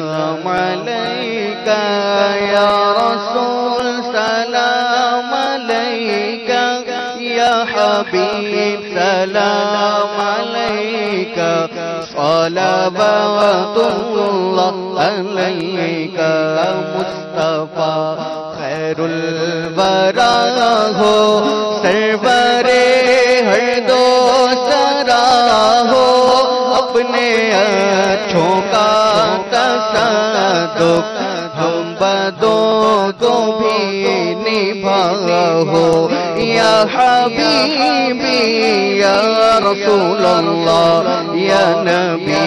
سلام علیکہ یا رسول سلام علیکہ یا حبیب سلام علیکہ صلوات اللہ علیکہ مصطفیٰ خیر الورا ہو سرور ہر دو سرا ہو اپنے اچھوں کا تصدق ہم بدوں کو بھی نبھا ہو یا حبیبی یا رسول اللہ یا نبی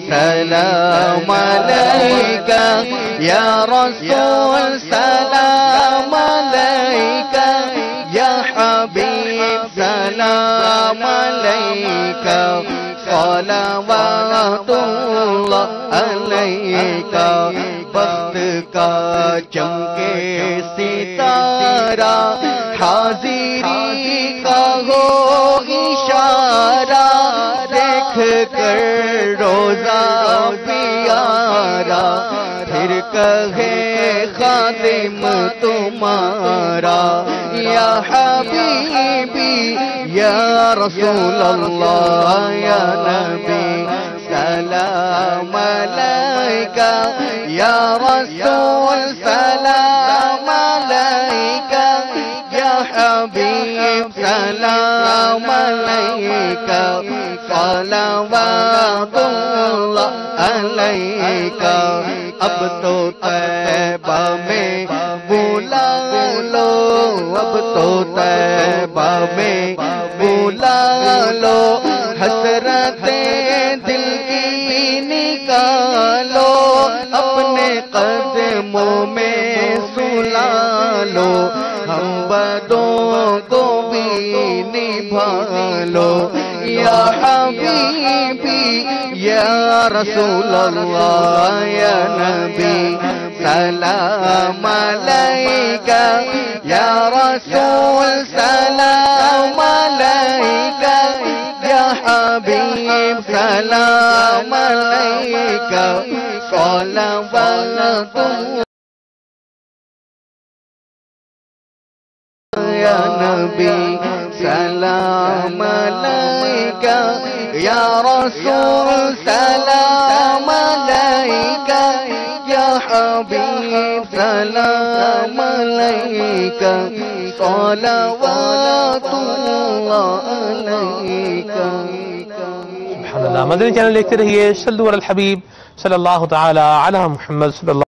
سلام علیکہ یا رسول سلام علیکہ یا حبیب سلام علیکہ صلوات اللہ علیکہ بخت کا چمکے ستارہ حاضری کا ہو اشارہ دیکھ کر روزہ پیارا پھر کہے خادم تمہارا یا حبیبی یا رسول اللہ یا نبی سلام علیکہ یا رسول سلام علیکہ یا حبیب سلام علیکہ صلوات اللہ علیکہ اب تو طیبہ میں بلا لو اب تو طیبہ میں بلا لو حسرتیں دل کی نکالو اپنے قدموں میں سلا لو ہم بدوں کو بھی نبھا لو یا حبیبی یا رسول اللہ یا نبی سلام علیکہ یا رسول سلام علیکہ یا حبیب سلام علیکہ صلوات یا نبی سلام علیکہ یا رسول سلام علیکہ یا حبیب سلام علیکہ صلوات اللہ علیکہ. سبحان اللہ. مدنی چینل دیکھتے رہیے. صلو علی الحبیب صلی اللہ تعالی علی محمد صلی اللہ